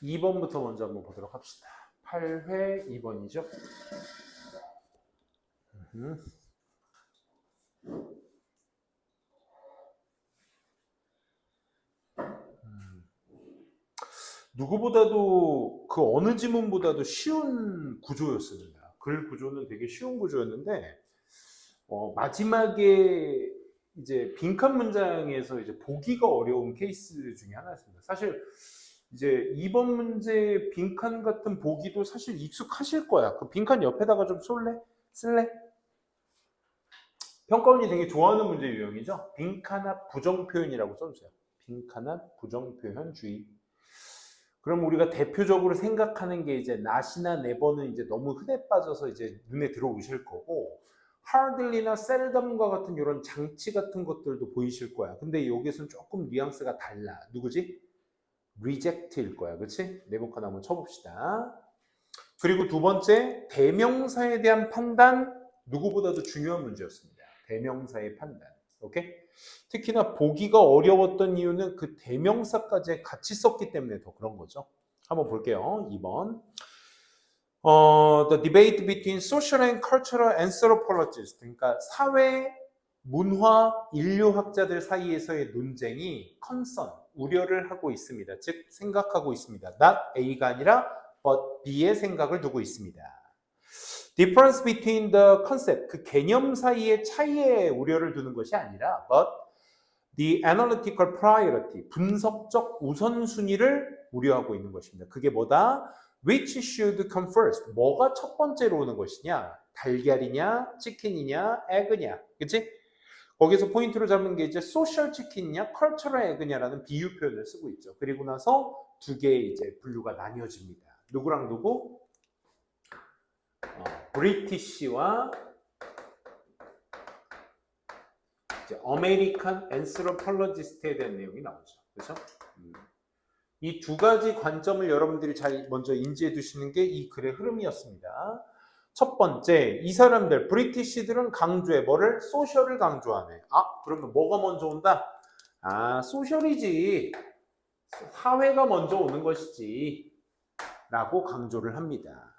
2번부터 먼저 한번 보도록 합시다. 8회 2번이죠. 누구보다도 그 어느 지문보다도 쉬운 구조였습니다. 글 구조는 되게 쉬운 구조였는데 마지막에 이제 빈칸 문장에서 이제 보기가 어려운 케이스 중에 하나였습니다. 사실 이제 2번 문제 빈칸 같은 보기도 사실 익숙하실 거야. 그 빈칸 옆에다가 좀 쓸래? 평가원이 되게 좋아하는 문제 유형이죠. 빈칸 앞 부정 표현이라고 써주세요. 빈칸 앞 부정 표현 주의. 그럼 우리가 대표적으로 생각하는 게 이제 not이나 never는 이제 너무 흔해 빠져서 이제 눈에 들어오실 거고, hardly나 seldom과 같은 이런 장치 같은 것들도 보이실 거야. 근데 여기서는 조금 뉘앙스가 달라. 누구지? reject일 거야. 그렇지? 네모칸 한번 쳐봅시다. 그리고 두 번째, 대명사에 대한 판단, 누구보다도 중요한 문제였습니다. 대명사의 판단. 오케이? 특히나 보기가 어려웠던 이유는 그 대명사까지 같이 썼기 때문에 더 그런 거죠. 한번 볼게요. 2번. The debate between social and cultural anthropologists. 그러니까 사회, 문화, 인류학자들 사이에서의 논쟁이 concern, 우려를 하고 있습니다. 즉 생각하고 있습니다. not A가 아니라 but B의 생각을 두고 있습니다. Difference between the concept, 그 개념 사이의 차이에 우려를 두는 것이 아니라 but the analytical priority, 분석적 우선순위를 우려하고 있는 것입니다. 그게 뭐다? Which should come first? 뭐가 첫 번째로 오는 것이냐? 달걀이냐? 치킨이냐? 에그냐? 그치? 거기서 포인트로 잡는 게 이제 소셜 치킨이냐? 컬처럴 에그냐라는 비유 표현을 쓰고 있죠. 그리고 나서 두 개의 이제 분류가 나뉘어집니다. 누구랑 누구? 브리티시와 아메리칸 앤스로폴로지스트에 대한 내용이 나오죠. 그렇죠? 이 두 가지 관점을 여러분들이 잘 먼저 인지해 두시는 게 이 글의 흐름이었습니다. 첫 번째, 이 사람들 브리티시들은 강조해 뭐를? 소셜을 강조하네. 그러면 뭐가 먼저 온다? 소셜이지. 사회가 먼저 오는 것이지. 라고 강조를 합니다.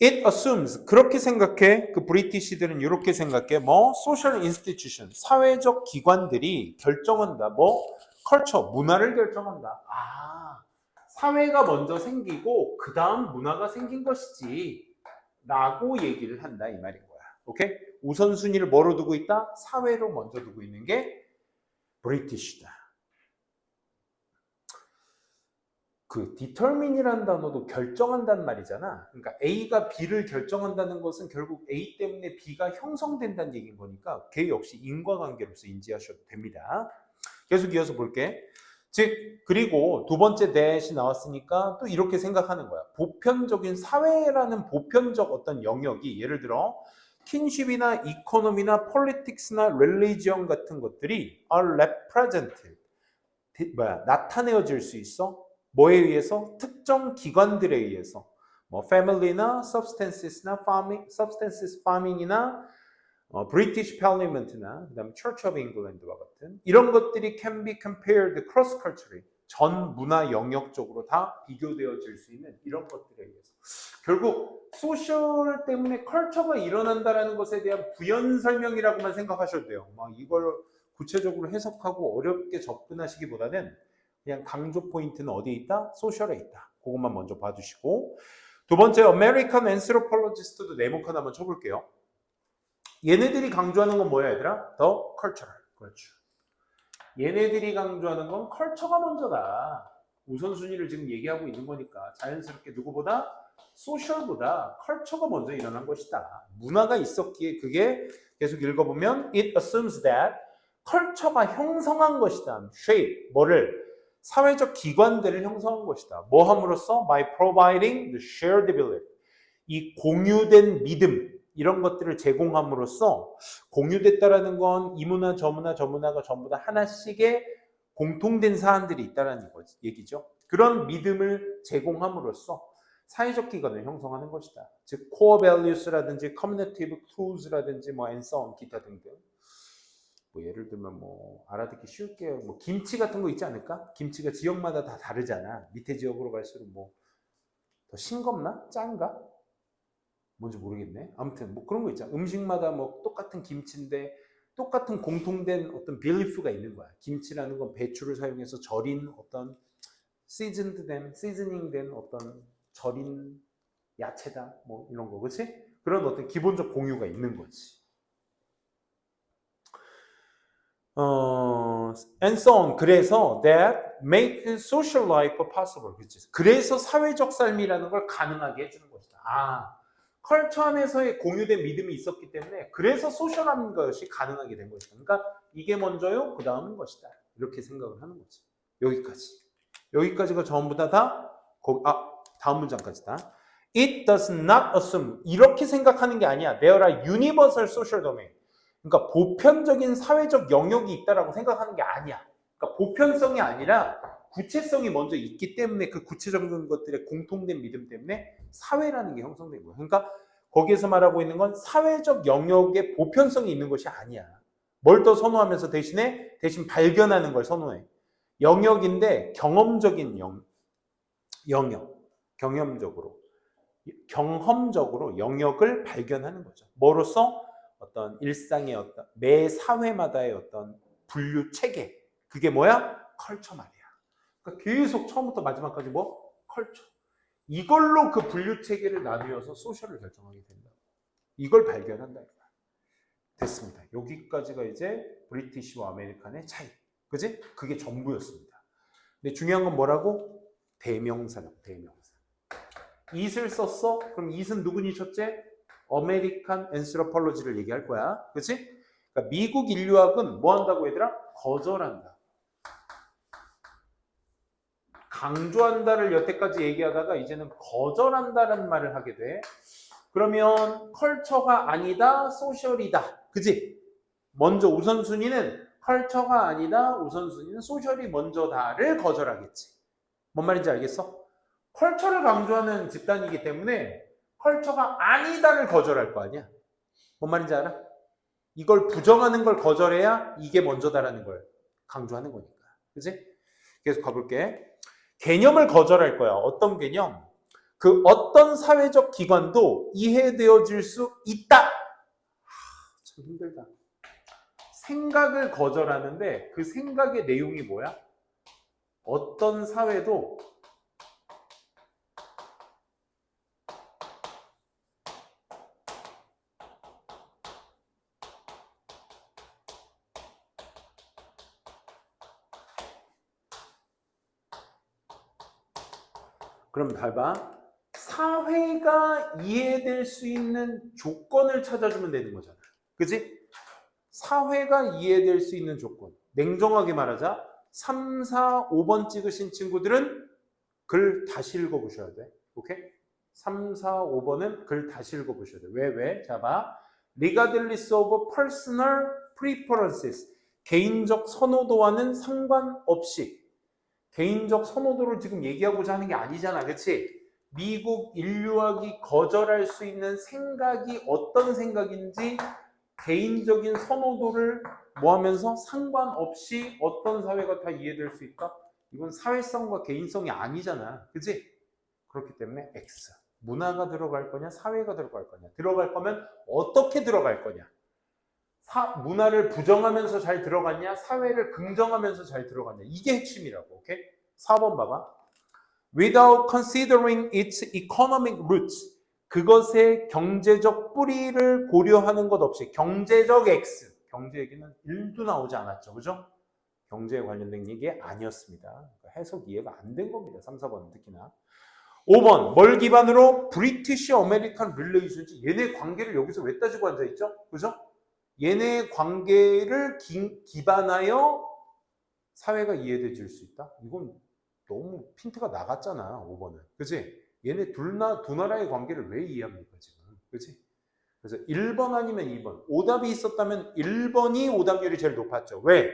It assumes, 그렇게 생각해. 그 브리티시들은 이렇게 생각해. social institution, 사회적 기관들이 결정한다. culture, 문화를 결정한다. 사회가 먼저 생기고 그 다음 문화가 생긴 것이지. 라고 얘기를 한다 이 말인 거야. 오케이? 우선순위를 뭐로 두고 있다? 사회로 먼저 두고 있는 게 브리티시다. 그 determine이라는 단어도 결정한다는 말이잖아. 그러니까 A가 B를 결정한다는 것은 결국 A 때문에 B가 형성된다는 얘기인 거니까 걔 역시 인과관계로서 인지하셔도 됩니다. 계속 이어서 볼게. 즉 그리고 두 번째 that이 나왔으니까 또 이렇게 생각하는 거야. 보편적인 사회라는 보편적 어떤 영역이 예를 들어 킨십이나 이코노미나 폴리틱스나 릴리지언 같은 것들이 are represented, 나타내어질 수 있어. 뭐에 의해서? 특정 기관들에 의해서. family나 substances나 substances farming이나 British Parliament나 그다음에 Church of England와 같은 이런 것들이 can be compared cross-culturally, 전 문화 영역적으로 다 비교되어질 수 있는 이런 것들에 의해서. 결국 소셜 때문에 컬처가 일어난다는 것에 대한 부연 설명이라고만 생각하셔도 돼요. 이걸 구체적으로 해석하고 어렵게 접근하시기보다는 그냥 강조 포인트는 어디에 있다? 소셜에 있다. 그것만 먼저 봐주시고, 두 번째 American Anthropologist도 네모칸 한번 쳐볼게요. 얘네들이 강조하는 건 뭐야 얘들아? 더 cultural. 그렇죠. 얘네들이 강조하는 건 컬처가 먼저다. 우선순위를 지금 얘기하고 있는 거니까 자연스럽게 누구보다? 소셜보다 컬처가 먼저 일어난 것이다. 문화가 있었기에 그게 계속 읽어보면 It assumes that 컬처가 형성한 것이다. shape, 뭐를? 사회적 기관들을 형성한 것이다. 뭐 함으로써? By providing the shared belief. 이 공유된 믿음, 이런 것들을 제공함으로써, 공유됐다라는 건 이 문화, 저 문화, 저 문화가 전부 다 하나씩의 공통된 사안들이 있다는 얘기죠. 그런 믿음을 제공함으로써 사회적 기관을 형성하는 것이다. 즉 core values라든지 communicative tools라든지 and so on 기타 등등. 뭐 예를 들면 뭐 알아듣기 쉽게 뭐 김치 같은 거 있지 않을까? 김치가 지역마다 다 다르잖아. 밑에 지역으로 갈수록 뭐 더 싱겁나? 짠가? 뭔지 모르겠네. 아무튼 뭐 그런 거 있잖아. 음식마다 뭐 똑같은 김치인데 똑같은 공통된 어떤 빌리프가 있는 거야. 김치라는 건 배추를 사용해서 절인 어떤 시즈닝된 어떤 절인 야채다. 뭐 이런 거, 그렇지? 그런 어떤 기본적 공유가 있는 거지. And so on. 그래서 that make social life possible. 그치? 그래서 사회적 삶이라는 걸 가능하게 해주는 것이다. 컬처 안에서의 공유된 믿음이 있었기 때문에 그래서 소셜한 것이 가능하게 된 것이다. 그러니까 이게 먼저요, 그 다음은 것이다. 이렇게 생각을 하는 거지. 여기까지가 전부 다음 문장까지다. It does not assume. 이렇게 생각하는 게 아니야. There are universal social domain. 그러니까 보편적인 사회적 영역이 있다라고 생각하는 게 아니야. 그러니까 보편성이 아니라 구체성이 먼저 있기 때문에 그 구체적인 것들의 공통된 믿음 때문에 사회라는 게 형성된 거야. 그러니까 거기에서 말하고 있는 건 사회적 영역의 보편성이 있는 것이 아니야. 뭘 더 선호하면서 대신 발견하는 걸 선호해. 영역인데 경험적인 영역. 경험적으로 영역을 발견하는 거죠. 뭐로써? 어떤 일상의 어떤 매 사회마다의 어떤 분류 체계. 그게 뭐야? 컬처 말이야. 그러니까 계속 처음부터 마지막까지 뭐? 컬처. 이걸로 그 분류 체계를 나누어서 소셜을 결정하게 된다. 이걸 발견한다. 됐습니다. 여기까지가 이제 브리티시와 아메리칸의 차이. 그지? 그게 전부였습니다. 근데 중요한 건 뭐라고? 대명사라고. 대명사. it을 썼어? 그럼 it은 누구니 첫째? 아메리칸 앤스로폴로지를 얘기할 거야. 그치? 그러니까 미국 인류학은 뭐 한다고 얘들아? 거절한다. 강조한다를 여태까지 얘기하다가 이제는 거절한다라는 말을 하게 돼. 그러면 컬처가 아니다, 소셜이다. 그치? 먼저 우선순위는 컬처가 아니다, 우선순위는 소셜이 먼저다를 거절하겠지. 뭔 말인지 알겠어? 컬처를 강조하는 집단이기 때문에 컬처가 아니다를 거절할 거 아니야. 뭔 말인지 알아? 이걸 부정하는 걸 거절해야 이게 먼저다라는 걸 강조하는 거니까. 그치? 계속 가볼게. 개념을 거절할 거야. 어떤 개념? 그 어떤 사회적 기관도 이해되어질 수 있다. 참 힘들다. 생각을 거절하는데 그 생각의 내용이 뭐야? 어떤 사회도 그럼 봐봐. 사회가 이해될 수 있는 조건을 찾아주면 되는 거잖아. 그지? 사회가 이해될 수 있는 조건. 냉정하게 말하자. 3, 4, 5번 찍으신 친구들은 글 다시 읽어보셔야 돼. 오케이? 3, 4, 5번은 글 다시 읽어보셔야 돼. 왜? 자, 봐. Regardless of personal preferences. 개인적 선호도와는 상관없이. 개인적 선호도를 지금 얘기하고자 하는 게 아니잖아. 그치? 미국 인류학이 거절할 수 있는 생각이 어떤 생각인지 개인적인 선호도를 뭐 하면서 상관없이 어떤 사회가 다 이해될 수 있다? 이건 사회성과 개인성이 아니잖아. 그치? 그렇기 때문에 X. 문화가 들어갈 거냐? 사회가 들어갈 거냐? 들어갈 거면 어떻게 들어갈 거냐? 문화를 부정하면서 잘 들어갔냐? 사회를 긍정하면서 잘 들어갔냐? 이게 핵심이라고. 오케이? 4번 봐봐. Without considering its economic roots. 그것의 경제적 뿌리를 고려하는 것 없이 경제적 X. 경제 얘기는 1도 나오지 않았죠. 그죠? 경제에 관련된 얘기 아니었습니다. 그러니까 해석 이해가 안 된 겁니다. 3, 4번은 특히나. 5번. 뭘 기반으로? British American Relations. 얘네 관계를 여기서 왜 따지고 앉아있죠? 그죠? 얘네 관계를 기반하여 사회가 이해되질 수 있다? 이건 너무 핀트가 나갔잖아, 5번은. 그치? 얘네 두 나라의 관계를 왜 이해합니까, 지금? 그치? 그래서 1번 아니면 2번. 오답이 있었다면 1번이 오답률이 제일 높았죠. 왜?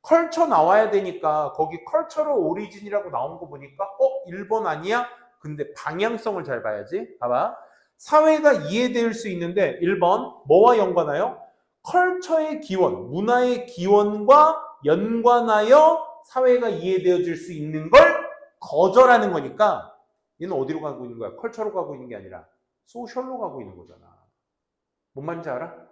컬처 나와야 되니까 거기 컬처럴 오리진이라고 나온 거 보니까 1번 아니야? 근데 방향성을 잘 봐야지. 봐봐. 사회가 이해될 수 있는데 1번 뭐와 연관하여? 컬처의 기원, 문화의 기원과 연관하여 사회가 이해되어질 수 있는 걸 거절하는 거니까 얘는 어디로 가고 있는 거야? 컬처로 가고 있는 게 아니라 소셜로 가고 있는 거잖아. 뭔 말인지 알아?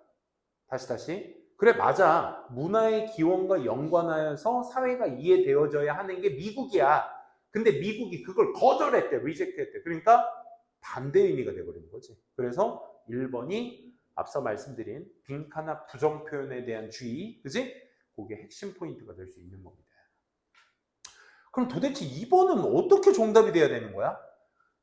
다시. 그래, 맞아. 문화의 기원과 연관하여서 사회가 이해되어져야 하는 게 미국이야. 근데 미국이 그걸 거절했대. 리젝트했대. 그러니까 반대 의미가 돼버리는 거지. 그래서 1번이 앞서 말씀드린 빈칸화 부정 표현에 대한 주의, 그지? 그게 핵심 포인트가 될 수 있는 겁니다. 그럼 도대체 2번은 어떻게 정답이 돼야 되는 거야?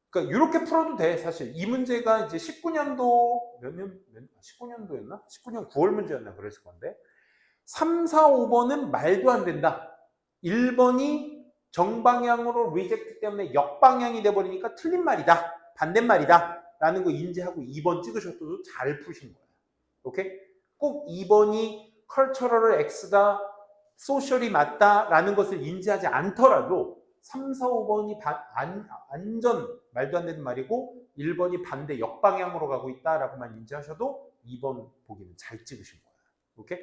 그러니까 이렇게 풀어도 돼. 사실 이 문제가 이제 19년도 19년도였나? 19년 9월 문제였나 그랬을 건데 3, 4, 5번은 말도 안 된다. 1번이 정방향으로 리젝트 때문에 역방향이 돼버리니까 틀린 말이다. 반대말이다. 라는 거 인지하고 2번 찍으셔도 잘 푸신 거예요. 오케이? 꼭 2번이 컬처럴 X다, 소셜이 맞다라는 것을 인지하지 않더라도 3, 4, 5번이 완전 말도 안 되는 말이고 1번이 반대 역방향으로 가고 있다라고만 인지하셔도 2번 보기는 잘 찍으신 거예요. 오케이?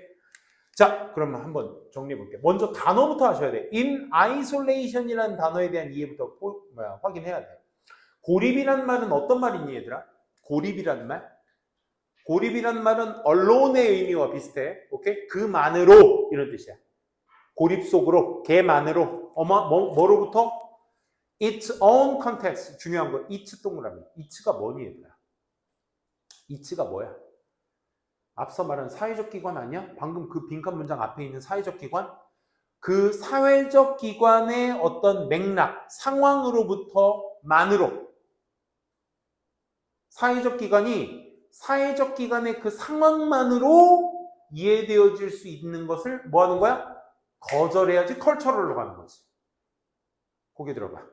자, 그러면 한번 정리해 볼게요. 먼저 단어부터 하셔야 돼. In isolation이라는 단어에 대한 이해부터 확인해야 돼. 고립이란 말은 어떤 말이니 얘들아? 고립이란 말? 고립이란 말은 allone의 의미와 비슷해. 오케이? 그만으로 이런 뜻이야. 고립 속으로, 걔만으로. 뭐로부터? Its own context. 중요한 거. It's 동그라미. It가 뭐니 얘들아? It가 뭐야? 앞서 말한 사회적 기관 아니야? 방금 그 빈칸 문장 앞에 있는 사회적 기관? 그 사회적 기관의 어떤 맥락, 상황으로부터만으로 사회적 기관의 그 상황만으로 이해되어질 수 있는 것을 뭐 하는 거야? 거절해야지 컬처럴로 가는 거지. 고개 들어봐.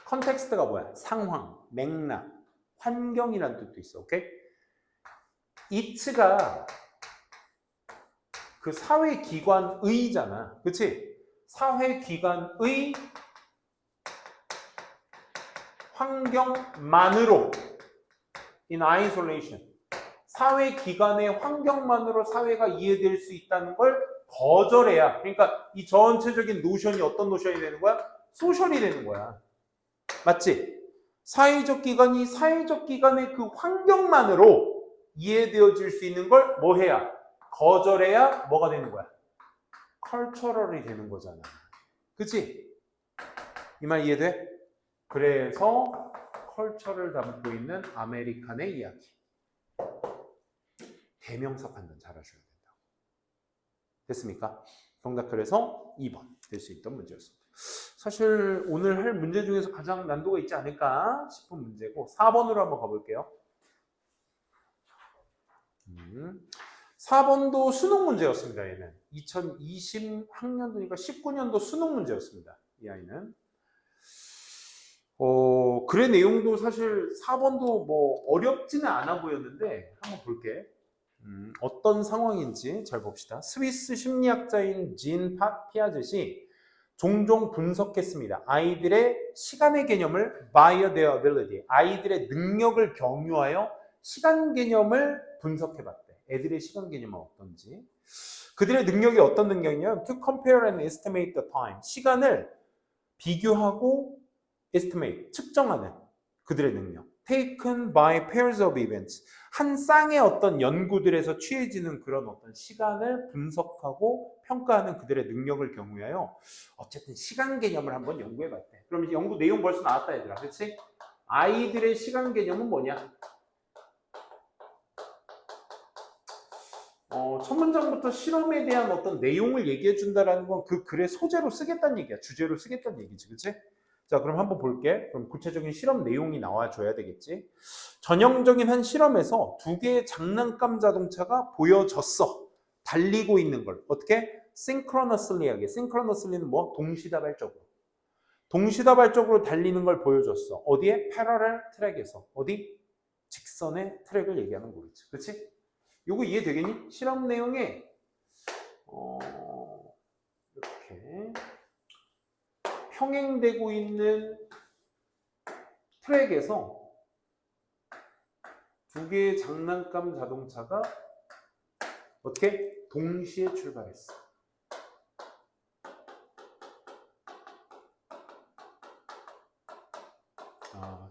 컨텍스트가 뭐야? 상황, 맥락, 환경이라는 뜻도 있어. 오케이? it가 그 사회기관의잖아. 그치? 사회기관의 환경만으로 in isolation. 사회기관의 환경만으로 사회가 이해될 수 있다는 걸 거절해야. 그러니까 이 전체적인 노션이 어떤 노션이 되는 거야? 소셜이 되는 거야. 맞지? 사회적 기관의 그 환경만으로 이해되어질 수 있는 걸 뭐 해야? 거절해야 뭐가 되는 거야? 컬처럴이 되는 거잖아. 그치? 이 말 이해돼? 그래서 컬처를 담고 있는 아메리칸의 이야기. 대명사 판단 잘 하셔야 된다고. 됐습니까? 정답 그래서 2번 될 수 있던 문제였습니다. 사실 오늘 할 문제 중에서 가장 난도가 있지 않을까 싶은 문제고 4번으로 한번 가볼게요. 4번도 수능 문제였습니다. 얘는 2020 학년도니까 19년도 수능 문제였습니다. 이 아이는 글의 내용도 사실 4번도 뭐 어렵지는 않아 보였는데 한번 볼게. 어떤 상황인지 잘 봅시다. 스위스 심리학자인 진 피아젯이 종종 분석했습니다. 아이들의 시간의 개념을 by their ability, 아이들의 능력을 경유하여 시간 개념을 분석해봤대. 애들의 시간 개념은 어떤지. 그들의 능력이 어떤 능력이냐면 to compare and estimate the time, 시간을 비교하고 estimate, 측정하는 그들의 능력. taken by pairs of events, 한 쌍의 어떤 연구들에서 취해지는 그런 어떤 시간을 분석하고 평가하는 그들의 능력을 경유하여 어쨌든 시간 개념을 한번 연구해봤대. 그럼 이제 연구 내용 벌써 나왔다 얘들아. 그렇지? 아이들의 시간 개념은 뭐냐? 첫 문장부터 실험에 대한 어떤 내용을 얘기해 준다라는 건 그 글의 소재로 쓰겠다는 얘기야. 주제로 쓰겠다는 얘기지. 그렇지? 자, 그럼 한번 볼게. 그럼 구체적인 실험 내용이 나와줘야 되겠지. 전형적인 한 실험에서 두 개의 장난감 자동차가 보여졌어. 달리고 있는 걸. 어떻게? synchronously 하게. synchronously는 뭐? 동시다발적으로. 동시다발적으로 달리는 걸 보여줬어. 어디에? parallel 트랙에서. 어디? 직선의 트랙을 얘기하는 거겠지. 그렇지? 요거 이해되겠니? 실험 내용에 이렇게 평행되고 있는 트랙에서 두 개의 장난감 자동차가 어떻게? 동시에 출발했어.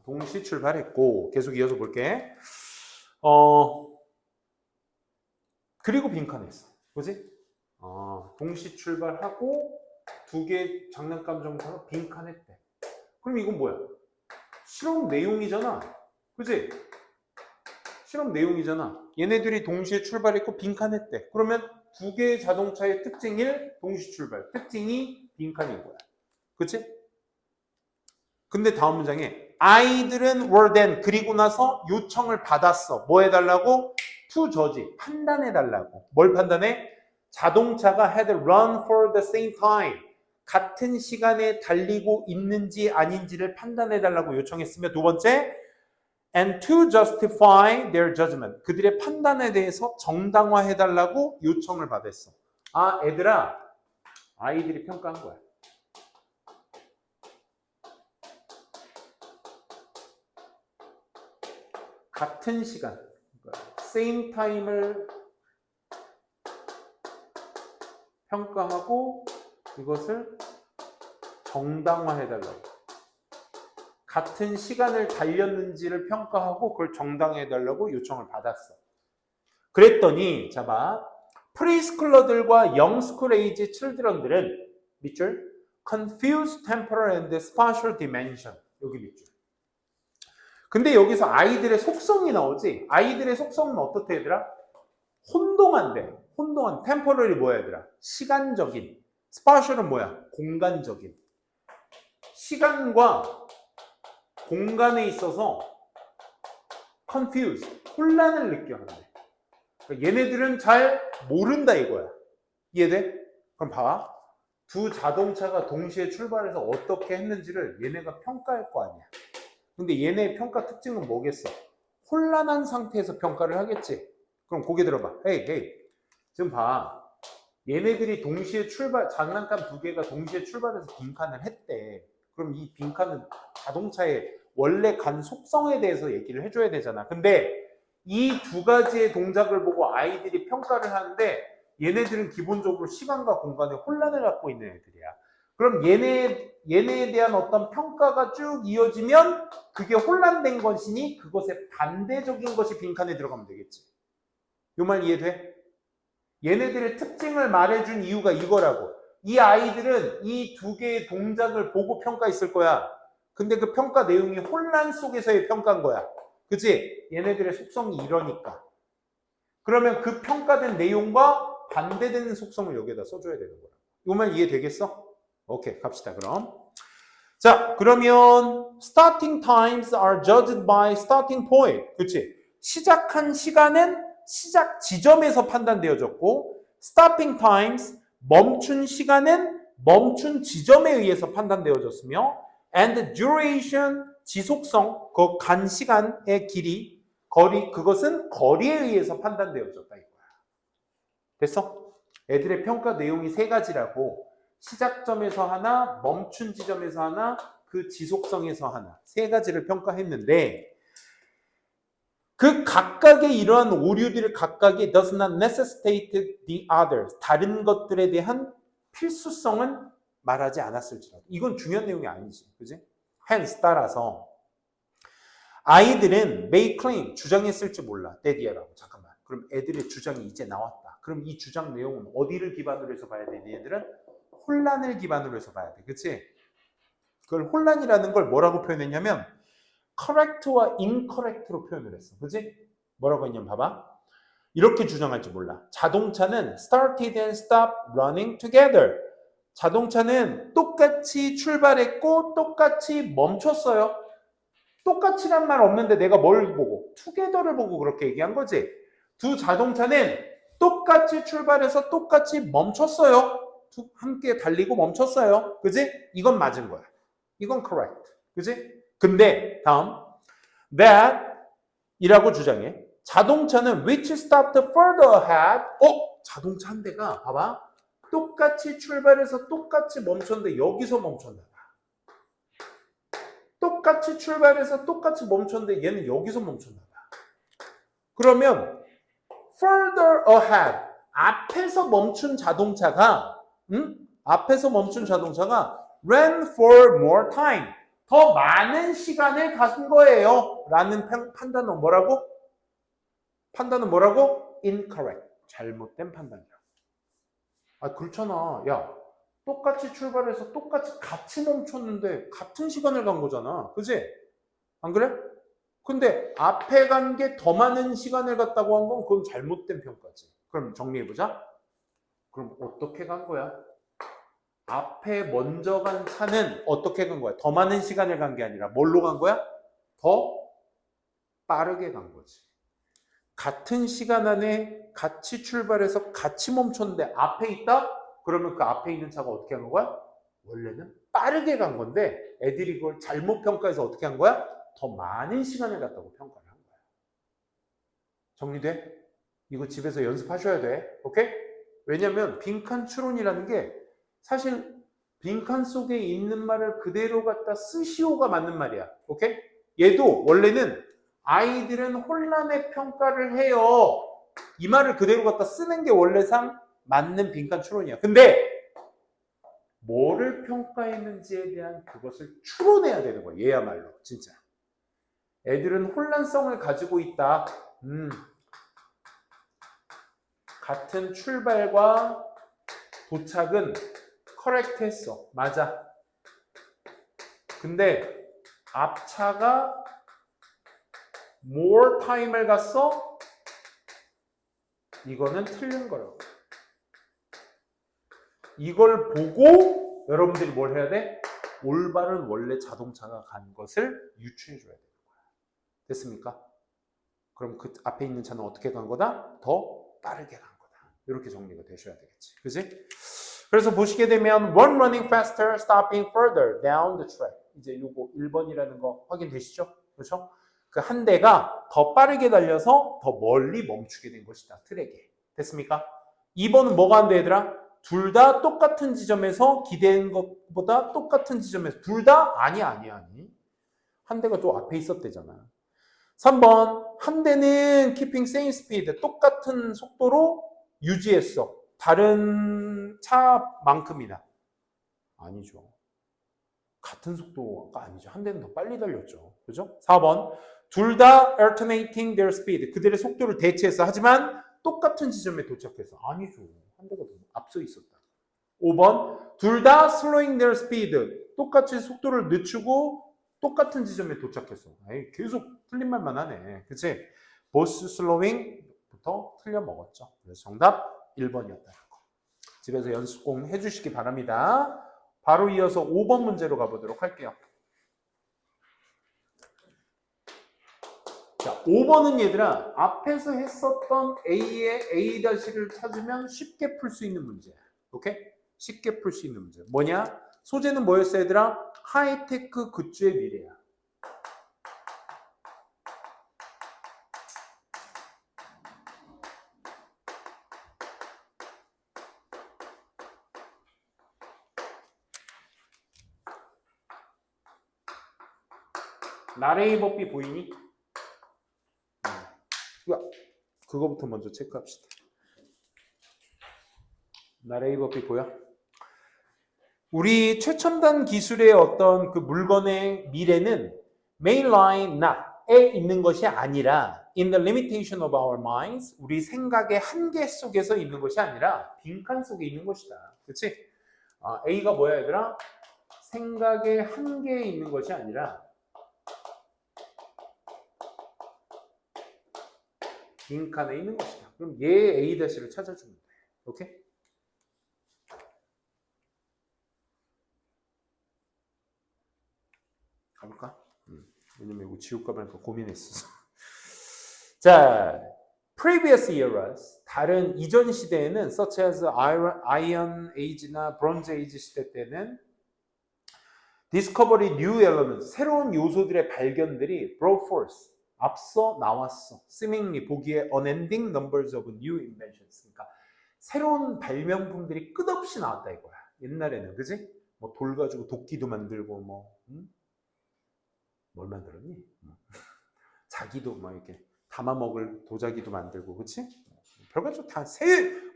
동시 출발했고, 계속 이어서 볼게. 그리고 빈칸했어. 그지? 동시 출발하고 두 개의 장난감 자동차가 빈칸했대. 그럼 이건 뭐야? 실험 내용이잖아. 그지? 실험 내용이잖아. 얘네들이 동시에 출발했고 빈칸했대. 그러면 두 개의 자동차의 특징 1, 동시 출발. 특징 2, 빈칸인 거야. 그치? 근데 다음 문장에 아이들은 were then 그리고 나서 요청을 받았어. 뭐 해달라고? to judge. 판단해달라고. 뭘 판단해? 자동차가 had run for the same time. 같은 시간에 달리고 있는지 아닌지를 판단해달라고 요청했으며 두 번째 and to justify their judgment. 그들의 판단에 대해서 정당화해달라고 요청을 받았어. 애들아, 아이들이 평가한 거야. 같은 시간, same time을 평가하고 이것을 정당화해달라고. 같은 시간을 달렸는지를 평가하고 그걸 정당화해달라고 요청을 받았어. 그랬더니 자 봐. 프리스쿨러들과 영스쿨 에이지 칠드런들은 밑줄 confuse temporal and spatial dimension. 여기 밑줄. 근데 여기서 아이들의 속성이 나오지. 아이들의 속성은 어떻대 얘들아? 혼동한대. 혼동한. temporal이 뭐야 얘들아? 시간적인. spatial은 뭐야? 공간적인. 시간과 공간에 있어서 confuse, 혼란을 느껴한대. 그러니까 얘네들은 잘 모른다 이거야. 이해돼? 그럼 봐. 두 자동차가 동시에 출발해서 어떻게 했는지를 얘네가 평가할 거 아니야. 근데 얘네의 평가 특징은 뭐겠어? 혼란한 상태에서 평가를 하겠지. 그럼 고개 들어봐. 헤이. 지금 봐. 얘네들이 동시에 장난감 두 개가 동시에 출발해서 빈칸을 했대. 그럼 이 빈칸은 자동차의 원래 간 속성에 대해서 얘기를 해줘야 되잖아. 근데 이 두 가지의 동작을 보고 아이들이 평가를 하는데 얘네들은 기본적으로 시간과 공간에 혼란을 갖고 있는 애들이야. 그럼 얘네에 대한 어떤 평가가 쭉 이어지면 그게 혼란된 것이니 그것의 반대적인 것이 빈칸에 들어가면 되겠지. 요 말 이해돼? 얘네들의 특징을 말해준 이유가 이거라고. 이 아이들은 이 두 개의 동작을 보고 평가했을 거야. 근데 그 평가 내용이 혼란 속에서의 평가인 거야. 그치? 얘네들의 속성이 이러니까. 그러면 그 평가된 내용과 반대되는 속성을 여기에다 써줘야 되는 거야. 이 말 이해되겠어? 오케이, 갑시다 그럼. 자, 그러면 starting times are judged by starting point. 그치? 시작한 시간은 시작 지점에서 판단되어졌고 stopping times, 멈춘 시간은 멈춘 지점에 의해서 판단되어졌으며 and duration, 지속성, 그 간 시간의 길이, 거리, 그것은 거리에 의해서 판단되어졌다 이거야. 됐어? 애들의 평가 내용이 세 가지라고. 시작점에서 하나, 멈춘 지점에서 하나, 그 지속성에서 하나. 세 가지를 평가했는데 그 각각의 이러한 오류들을 각각이 does not necessitate the others. 다른 것들에 대한 필수성은 말하지 않았을지라도. 이건 중요한 내용이 아니지. 그지? hence, 따라서 아이들은 may claim, 주장했을지 몰라. 데디아라고. 잠깐만. 그럼 애들의 주장이 이제 나왔다. 그럼 이 주장 내용은 어디를 기반으로 해서 봐야 되니? 얘들은 혼란을 기반으로 해서 봐야 돼. 그치? 그걸 혼란이라는 걸 뭐라고 표현했냐면 correct와 incorrect로 표현을 했어. 그치? 뭐라고 했냐면 봐봐. 이렇게 주장할지 몰라. 자동차는 started and stopped running together. 자동차는 똑같이 출발했고 똑같이 멈췄어요. 똑같이란 말 없는데 내가 뭘 보고? together를 보고 그렇게 얘기한 거지. 두 자동차는 똑같이 출발해서 똑같이 멈췄어요. 함께 달리고 멈췄어요. 그지? 이건 맞은 거야. 이건 correct. 그지? 근데 다음 that 이라고 주장해. 자동차는 which stopped further ahead. 자동차 한 대가 봐봐. 똑같이 출발해서 똑같이 멈췄는데 여기서 멈췄나 봐. 똑같이 출발해서 똑같이 멈췄는데 얘는 여기서 멈췄나 봐. 그러면 further ahead, 앞에서 멈춘 자동차가 ran for more time, 더 많은 시간을 간 거예요. 라는 판단은 뭐라고? incorrect, 잘못된 판단이라고. 아, 그렇잖아. 야, 똑같이 출발해서 똑같이 같이 멈췄는데 같은 시간을 간 거잖아. 그지? 안 그래? 근데 앞에 간 게 더 많은 시간을 갔다고 한 건 그건 잘못된 평가지. 그럼 정리해보자. 그럼 어떻게 간 거야? 앞에 먼저 간 차는 어떻게 간 거야? 더 많은 시간을 간 게 아니라 뭘로 간 거야? 더 빠르게 간 거지. 같은 시간 안에 같이 출발해서 같이 멈췄는데 앞에 있다? 그러면 그 앞에 있는 차가 어떻게 한 거야? 원래는 빠르게 간 건데 애들이 그걸 잘못 평가해서 어떻게 한 거야? 더 많은 시간을 갔다고 평가를 한 거야. 정리돼? 이거 집에서 연습하셔야 돼. 오케이? 왜냐면 빈칸 추론이라는 게 사실 빈칸 속에 있는 말을 그대로 갖다 쓰시오가 맞는 말이야. 오케이? 얘도 원래는 아이들은 혼란의 평가를 해요. 이 말을 그대로 갖다 쓰는 게 원래상 맞는 빈칸 추론이야. 근데 뭐를 평가했는지에 대한 그것을 추론해야 되는 거야. 얘야말로 진짜. 애들은 혼란성을 가지고 있다. 같은 출발과 도착은 커렉트 했어. 맞아. 근데 앞차가 more time을 갔어? 이거는 틀린 거라고. 이걸 보고 여러분들이 뭘 해야 돼? 올바른 원래 자동차가 간 것을 유추해 줘야 되는 거야. 됐습니까? 그럼 그 앞에 있는 차는 어떻게 간 거다? 더 빠르게 간 거다. 이렇게 정리가 되셔야 되겠지. 그지? 그래서 보시게 되면 one running faster, stopping further down the track. 이제 요거 1번이라는 거 확인되시죠? 그렇죠? 그 한 대가 더 빠르게 달려서 더 멀리 멈추게 된 것이다. 트랙에. 됐습니까? 2번은 뭐가 안 돼, 얘들아? 둘 다 똑같은 지점에서 기대한 것보다 똑같은 지점에서 둘 다? 아니. 한 대가 또 앞에 있었대잖아. 3번 한 대는 keeping same speed, 똑같은 속도로 유지했어. 다른 차만큼이나. 아니죠. 같은 속도가 아니죠. 한 대는 더 빨리 달렸죠. 그죠? 4번 둘 다 alternating their speed, 그들의 속도를 대체했어. 하지만 똑같은 지점에 도착했어. 아니죠. 한 대가 더 앞서 있었다. 5번 둘 다 slowing their speed, 똑같이 속도를 늦추고 똑같은 지점에 도착했어. 에이, 계속 틀린 말만 하네. 그치? both slowing부터 틀려 먹었죠. 그래서 정답 1번이었다는 거. 집에서 연습 꼭 해주시기 바랍니다. 바로 이어서 5번 문제로 가보도록 할게요. 자, 5번은 얘들아, 앞에서 했었던 A의 A-를 찾으면 쉽게 풀 수 있는 문제야. 오케이? 쉽게 풀 수 있는 문제. 뭐냐? 소재는 뭐였어, 얘들아? 하이테크 굿즈의 미래야. 나레이 법비 보이니? 그거부터 먼저 체크합시다. 나레이 법비 보여? 우리 최첨단 기술의 어떤 그 물건의 미래는 mainline not에 있는 것이 아니라 in the limitation of our minds, 우리 생각의 한계 속에서 있는 것이 아니라 빈칸 속에 있는 것이다. 그렇지? A가 뭐야, 얘들아? 생각의 한계에 있는 것이 아니라 빈칸에 있는 것이다. 그럼 얘의 A-를 찾아주면 돼. 오케이? 가볼까? 왜냐면 이거 지울까 말까 고민했어. 자, previous eras, 다른 이전 시대에는 such as Iron Age나 Bronze Age 시대 때는 discovery new elements, 새로운 요소들의 발견들이 brought forth, 앞서 나왔어. seemingly, 보기에 unending numbers of new inventions. 그러니까 새로운 발명품들이 끝없이 나왔다 이거야. 옛날에는, 그지? 뭐 돌 가지고 도끼도 만들고 뭘 만들었니? 자기도 막 이렇게 담아 먹을 도자기도 만들고, 그치? 별거 다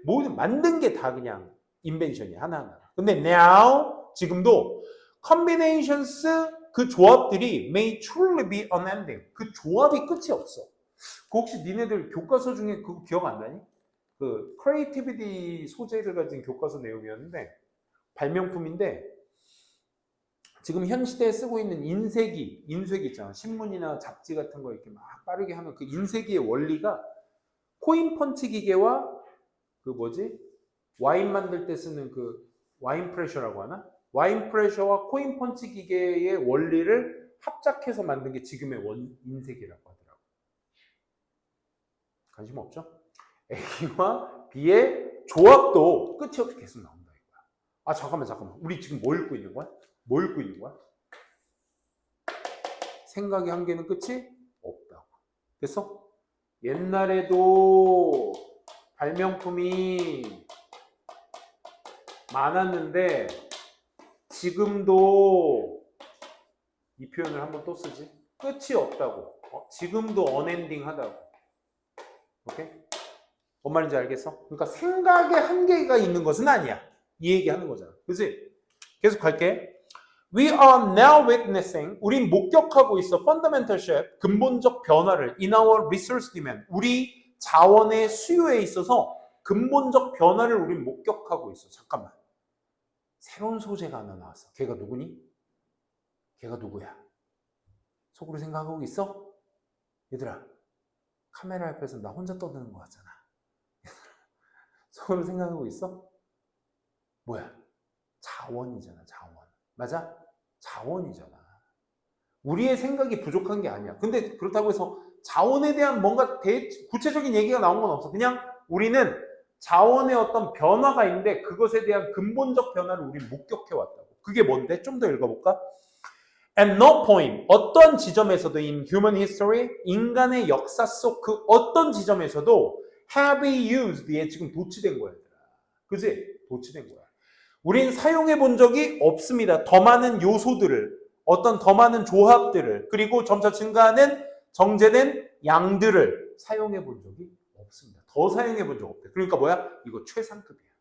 모든 만든 게 다 그냥 인벤션이야, 하나하나. 근데 now 지금도 combinations 그 조합들이 may truly be unending. 그 조합이 끝이 없어. 그 혹시 니네들 교과서 중에 그거 기억 안 나니? 그 creativity 소재를 가진 교과서 내용이었는데 발명품인데 지금 현 시대에 쓰고 있는 인쇄기 있잖아. 신문이나 잡지 같은 거 이렇게 막 빠르게 하면 그 인쇄기의 원리가 코인 펀치 기계와 그 뭐지? 와인 만들 때 쓰는 그 와인 프레셔라고 하나? 와인 프레셔와 코인 펀치 기계의 원리를 합작해서 만든 게 지금의 인쇄기라고 하더라고. 관심 없죠? A와 B의 조합도 끝이 없이 계속 나온다 이거야. 아 잠깐만. 우리 지금 뭐 읽고 있는 거야? 뭐 읽고 있는 거야? 생각의 한계는 끝이 없다고. 됐어? 옛날에도 발명품이 많았는데 지금도 이 표현을 한번 또 쓰지. 끝이 없다고. 지금도 언엔딩 하다고. 오케이? 뭔 말인지 알겠어? 그러니까 생각의 한계가 있는 것은 아니야. 이 얘기하는 거잖아. 그치? 계속 갈게. We are now witnessing, 우린 목격하고 있어. fundamental shift, 근본적 변화를 in our resource demand. 우리 자원의 수요에 있어서 근본적 변화를 우린 목격하고 있어. 잠깐만. 새로운 소재가 하나 나왔어. 걔가 누구니? 걔가 누구야? 속으로 생각하고 있어? 얘들아, 카메라 앞에서 나 혼자 떠드는 거 같잖아. 속으로 생각하고 있어? 뭐야? 자원이잖아, 자원. 맞아? 자원이잖아. 우리의 생각이 부족한 게 아니야. 근데 그렇다고 해서 자원에 대한 뭔가 구체적인 얘기가 나온 건 없어. 그냥 우리는 자원의 어떤 변화가 있는데 그것에 대한 근본적 변화를 우리 목격해 왔다고. 그게 뭔데? 좀 더 읽어볼까? At no point, 어떤 지점에서도 in human history, 인간의 역사 속 그 어떤 지점에서도 have we used에 지금 도치된 거야. 그지? 도치된 거야. 우린 사용해 본 적이 없습니다. 더 많은 요소들을, 어떤 더 많은 조합들을, 그리고 점차 증가하는 정제된 양들을 사용해 본 적이 없습니다. 더 사용해 본 적 없대. 그러니까 뭐야? 이거 최상급이야.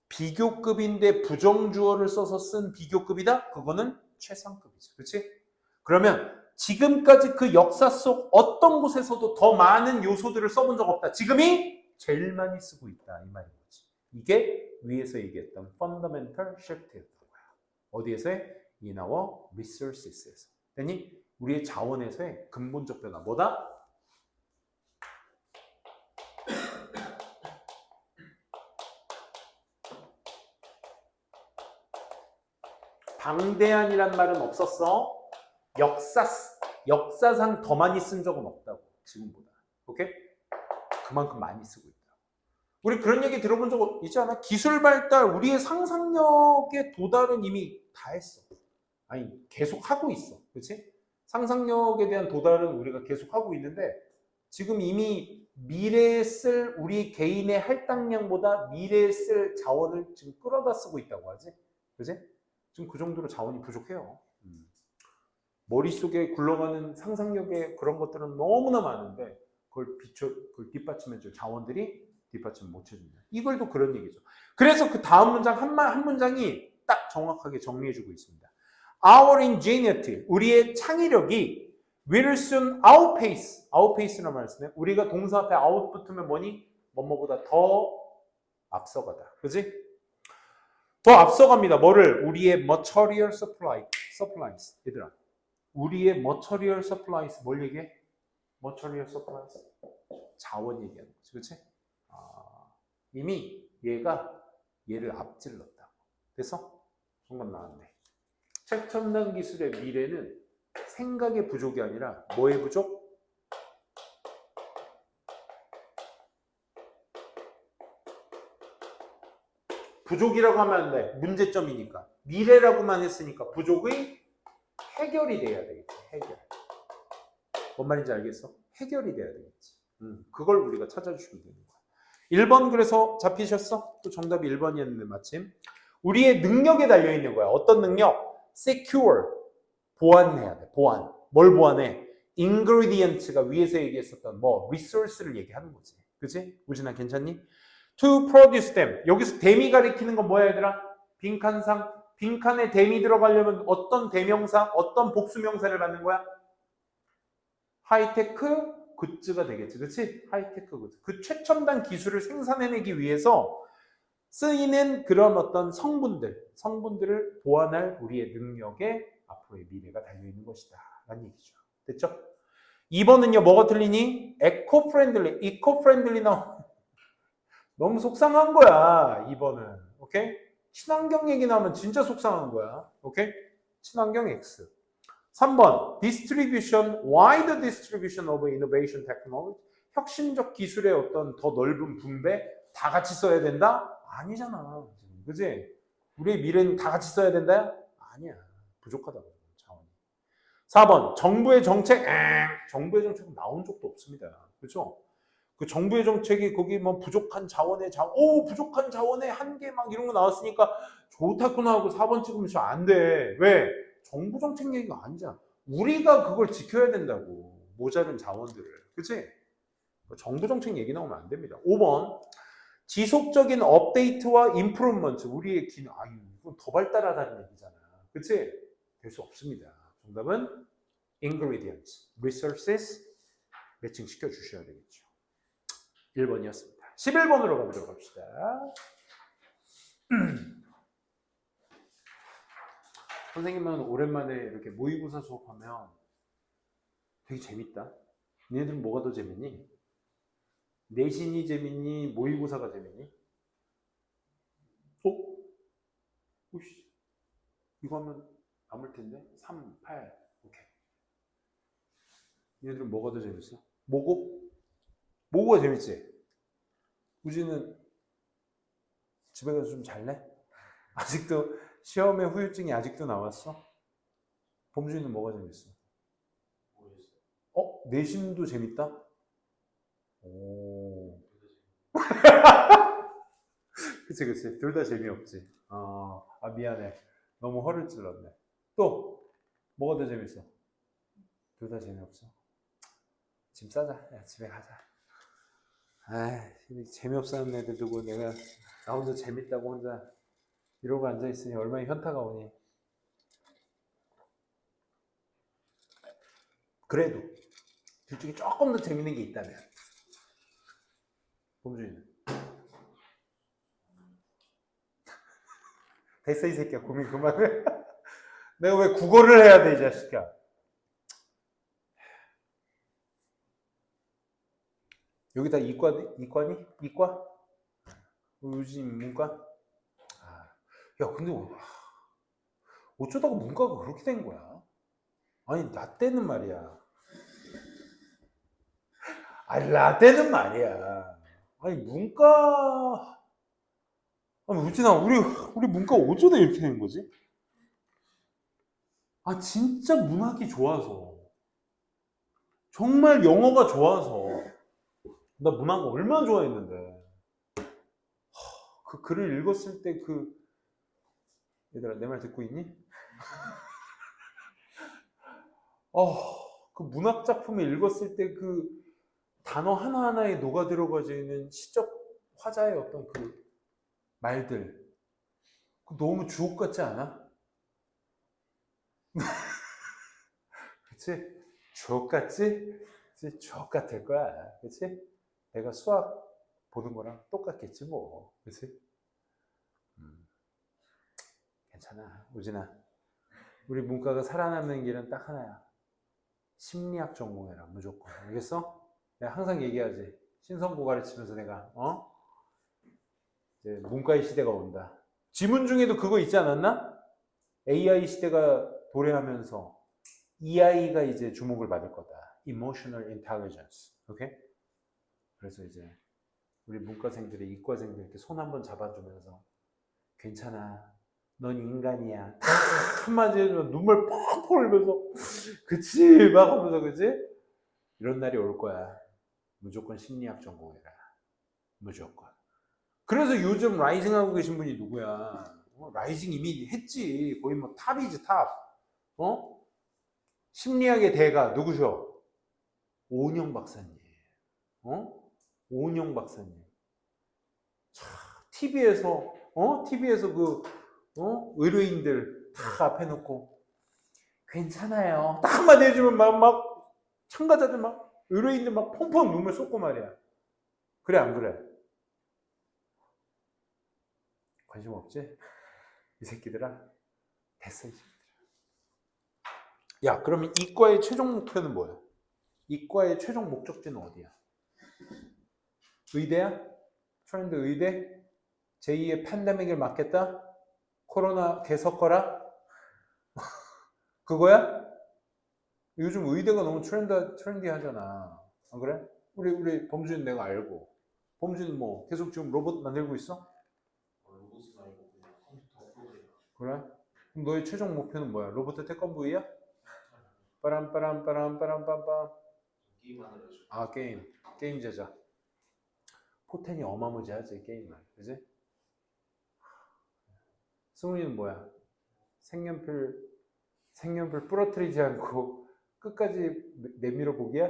비교급인데 부정주어를 써서 쓴 비교급이다? 그거는 최상급이죠. 그렇지? 그러면 지금까지 그 역사 속 어떤 곳에서도 더 많은 요소들을 써본 적 없다. 지금이 제일 많이 쓰고 있다. 이 말인 거지. 이게 위에서 얘기했던 fundamental shift였던 거야. 어디에서의? In our resources에서. 됐니? 우리의 자원에서의 근본적 변화. 뭐다? 방대한이란 말은 없었어. 역사상 더 많이 쓴 적은 없다고. 지금보다. 오케이? 그만큼 많이 쓰고 있다. 우리 그런 얘기 들어본 적 있지 않아? 기술 발달, 우리의 상상력의 도달은 이미 다 했어. 아니, 계속 하고 있어. 그렇지? 상상력에 대한 도달은 우리가 계속 하고 있는데 지금 이미 미래에 쓸 우리 개인의 할당량보다 미래에 쓸 자원을 지금 끌어다 쓰고 있다고 하지. 그렇지? 지금 그 정도로 자원이 부족해요. 머릿속에 굴러가는 상상력의 그런 것들은 너무나 많은데 그걸 뒷받침해줄 자원들이 뒷받침 못 해준다. 이걸도 그런 얘기죠. 그래서 그 다음 문장 한 문장이 딱 정확하게 정리해주고 있습니다. Our ingenuity, 우리의 창의력이 will soon outpace라는 말을 쓰네. 우리가 동사 앞에 out 붙으면 뭐니? 뭐뭐보다 더 앞서가다. 그지? 더 앞서갑니다. 뭐를? 우리의 material supplies. 얘들아. 우리의 material supplies 뭘 얘기해? material supplies. 자원 얘기하는 거지. 그렇지? 이미 얘가 얘를 앞질렀다고. 됐어? 정말 나왔네. 최첨단 기술의 미래는 생각의 부족이 아니라 뭐의 부족? 부족이라고 하면 안 돼. 문제점이니까. 미래라고만 했으니까 부족의 해결이 돼야 되겠지. 해결. 뭔 말인지 알겠어? 해결이 돼야 되겠지. 그걸 우리가 찾아주시면 되는 거야. 1번 그래서 잡히셨어? 또 정답이 1번이었는데 마침. 우리의 능력에 달려있는 거야. 어떤 능력? secure, 보완해야 돼. 보완. 뭘 보완해? ingredients가 위에서 얘기했었던 뭐 resource를 얘기하는 거지. 그치? 우진아 괜찮니? to produce them. 여기서 them이 가리키는 건 뭐야 얘들아? 빈칸상. 빈칸에 them이 들어가려면 어떤 대명사, 어떤 복수명사를 받는 거야? 하이테크 굿즈가 되겠지. 그치? 하이테크 굿즈. 그 최첨단 기술을 생산해내기 위해서 쓰이는 그런 어떤 성분들을 보완할 우리의 능력에 앞으로의 미래가 달려있는 것이다. 라는 얘기죠. 됐죠? 2번은요, 뭐가 틀리니? 에코프렌들리. 이코프렌들리 너무 속상한 거야, 2번은. 오케이? 친환경 얘기 나오면 진짜 속상한 거야. 오케이? 친환경 X. 3번, distribution, wide distribution of innovation technology. 혁신적 기술의 어떤 더 넓은 분배? 다 같이 써야 된다? 아니잖아. 그지? 우리의 미래는 다 같이 써야 된다? 아니야. 부족하다고, 자원이. 4번, 정부의 정책, 정부의 정책은 나온 적도 없습니다. 그렇죠? 그 정부의 정책이 거기 뭐 부족한 자원의 부족한 자원의 한계 막 이런 거 나왔으니까 좋다구나 하고 4번 찍으면 안 돼. 왜? 정부 정책 얘기가 아니잖아. 우리가 그걸 지켜야 된다고. 모자른 자원들을. 그치? 정부 정책 얘기 나오면 안 됩니다. 5번. 지속적인 업데이트와 임프루먼트. 우리의 기능. 이건 더 발달하다는 얘기잖아. 그치? 될 수 없습니다. 정답은 ingredients, resources 매칭시켜 주셔야 되겠죠. 1번이었습니다. 11번으로 가보도록 합시다. 선생님은 오랜만에 이렇게 모의고사 수업하면 되게 재밌다. 니네들은 뭐가 더 재밌니? 내신이 재밌니? 모의고사가 재밌니? 오씨. 이거 하면 남을 텐데? 3, 8. 오케이. 니네들은 뭐가 더 재밌어? 모고가 재밌지? 우지는 집에 가서 좀 잘래? 아직도 시험에 후유증이 아직도 나왔어? 범준이는 뭐가 재밌어? 내신도 재밌다? 오. 그치. 둘 다 재미없지. 미안해. 너무 허를 찔렀네. 또, 뭐가 더 재밌어? 둘 다 재미없어. 짐 싸자. 야, 집에 가자. 재미없어 하는 애들 두고 나 혼자 재밌다고 혼자 이러고 앉아있으니 얼마나 현타가 오니. 그래도 둘 중에 조금 더 재밌는 게 있다면 범준이는 됐어 이 새끼야. 고민 그만해. 내가 왜 국어를 해야 돼 이 자식아. 여기다 이과니? 이과? 요즘 문과? 야 근데 어쩌다가 문과가 그렇게 된 거야? 아니 나 때는 말이야. 나 때는 말이야. 아니 문과. 우진아 우리 문과 어쩌다 이렇게 된 거지? 진짜 문학이 좋아서. 정말 영어가 좋아서. 나 문학 얼마나 좋아했는데. 그 글을 읽었을 때 얘들아 내 말 듣고 있니? 그 문학 작품을 읽었을 때 그 단어 하나하나에 녹아 들어가져 있는 시적 화자의 어떤 그 말들. 너무 주옥 같지 않아? 그치? 주옥 같지? 그치? 주옥 같을 거야. 그치? 내가 수학 보는 거랑 똑같겠지 뭐. 그치? 괜찮아. 우진아. 우리 문과가 살아남는 길은 딱 하나야. 심리학 전공해라. 무조건. 알겠어? 내가 항상 얘기하지. 신선고 가르치면서 내가 이제 문과의 시대가 온다. 지문 중에도 그거 있지 않았나? AI 시대가 도래하면서 EI가 이제 주목을 받을 거다. Emotional Intelligence. 오케이? 그래서 이제 우리 문과생들이 이과생들 이렇게 손 한번 잡아주면서 괜찮아. 넌 인간이야. 한마디 해주면 눈물 펑펑 흘면서 그치? 막 하면서 그치? 이런 날이 올 거야. 무조건 심리학 전공해라. 무조건. 그래서 요즘 라이징하고 계신 분이 누구야? 라이징 이미 했지. 거의 뭐 탑이지 탑. 심리학의 대가 누구셔? 오은영 박사님. 오은영 박사님. 자, TV에서 의료인들 다 앞에 놓고 괜찮아요. 딱 한마디 해주면 막 참가자들 의료인들 펑펑 눈물 쏟고 말이야. 그래 안 그래? 관심 없지? 이 새끼들아. 됐어 이 새끼들아. 야, 그러면 이과의 최종 목표는 뭐야? 이과의 최종 목적지는 어디야? 의대야? 트렌드 의대? 제2의 팬데믹을 막겠다? 코로나 개석거라? 그거야? 요즘 의대가 너무 트렌디하잖아. 안 그래? 우리 범준 내가 알고. 범준 뭐 계속 지금 로봇 만들고 있어? 로봇은 아니고 그냥 컴퓨터 프로그램. 그래? 그럼 너의 최종 목표는 뭐야? 로봇 태권브이야? 빠람빠람빠람빠람빰빰. 게임하는 거죠. 아, 게임 제작. 포텐이 어마무지하지 게임만. 그지? 승훈이는 뭐야? 색연필 부러뜨리지 않고 끝까지 내밀어 보기야?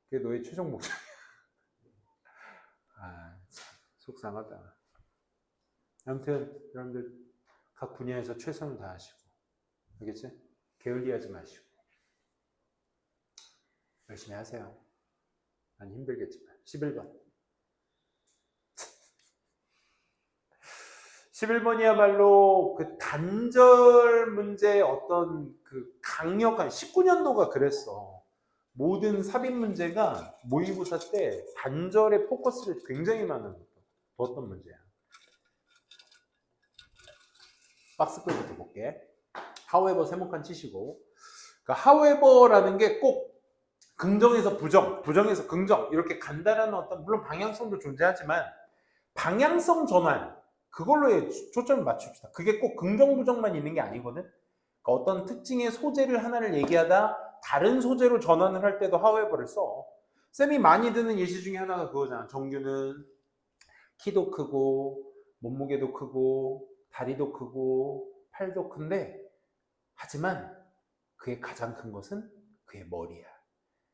그게 너의 최종 목적이야. 아, 참 속상하다. 아무튼 여러분들 각 분야에서 최선을 다하시고, 알겠지? 게을리하지 마시고 열심히 하세요. 난 힘들겠지만. 11번 11번이야말로 그 단절 문제의 어떤 그 강력한 19년도가 그랬어. 모든 삽입 문제가 모의고사 때 단절에 포커스를 굉장히 많이 뒀던 문제야. 박스글부터 볼게. however 세모칸 치시고. 그러니까 however라는 게 꼭 긍정에서 부정, 부정에서 긍정 이렇게 간단한 어떤 물론 방향성도 존재하지만 방향성 전환 그걸로 초점을 맞춥시다. 그게 꼭 긍정, 부정만 있는 게 아니거든. 그러니까 어떤 특징의 소재를 하나를 얘기하다 다른 소재로 전환을 할 때도 however를 써. 쌤이 많이 드는 예시 중에 하나가 그거잖아. 정규는 키도 크고 몸무게도 크고 다리도 크고 팔도 큰데 하지만 그의 가장 큰 것은 그의 머리야.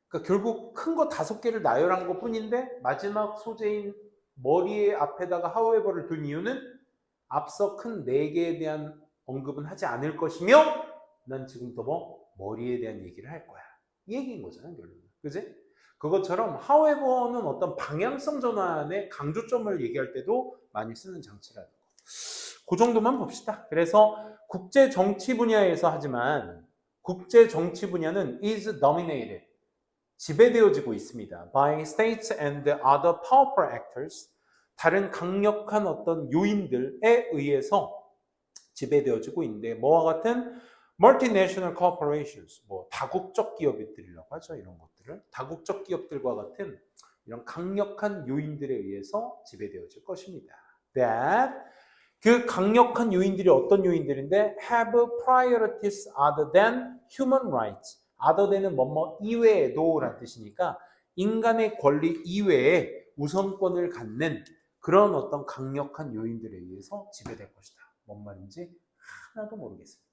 그러니까 결국 큰 거 5개를 나열한 것 뿐인데 마지막 소재인 머리의 앞에다가 however를 둔 이유는 앞서 큰 4개에 대한 언급은 하지 않을 것이며 난 지금부터 머리에 대한 얘기를 할 거야. 이 얘기인 거잖아, 결국은. 그지? 그것처럼 however는 어떤 방향성 전환의 강조점을 얘기할 때도 많이 쓰는 장치라는 거. 그 정도만 봅시다. 그래서 국제 정치 분야에서 하지만 국제 정치 분야는 is dominated. 지배되어지고 있습니다. by states and other powerful actors. 다른 강력한 어떤 요인들에 의해서 지배되어지고 있는데 뭐와 같은 multinational corporations, 뭐 다국적 기업들이라고 하죠. 이런 것들을 다국적 기업들과 같은 이런 강력한 요인들에 의해서 지배되어질 것입니다. That 그 강력한 요인들이 어떤 요인들인데 have priorities other than human rights. other than은 뭐뭐 이외에도 라는 뜻이니까 인간의 권리 이외에 우선권을 갖는 그런 어떤 강력한 요인들에 의해서 지배될 것이다. 뭔 말인지 하나도 모르겠습니다.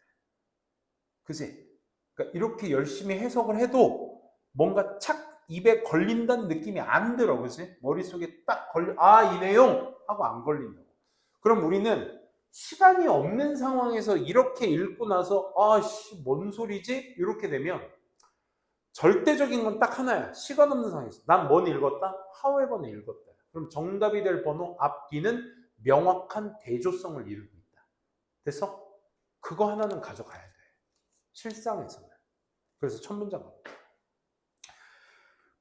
그지? 그러니까 이렇게 열심히 해석을 해도 뭔가 착 입에 걸린다는 느낌이 안 들어. 그지? 머릿속에 딱 걸려. 아, 이 내용! 하고 안 걸린다고. 그럼 우리는 시간이 없는 상황에서 이렇게 읽고 나서 아씨 뭔 소리지? 이렇게 되면 절대적인 건 딱 하나야. 시간 없는 상황에서 난 뭔 읽었다? however는 읽었다. 그럼 정답이 될 번호 앞뒤는 명확한 대조성을 이루고 있다. 됐어? 그거 하나는 가져가야 돼. 실상에서는. 그래서 첫 문장 갑니다.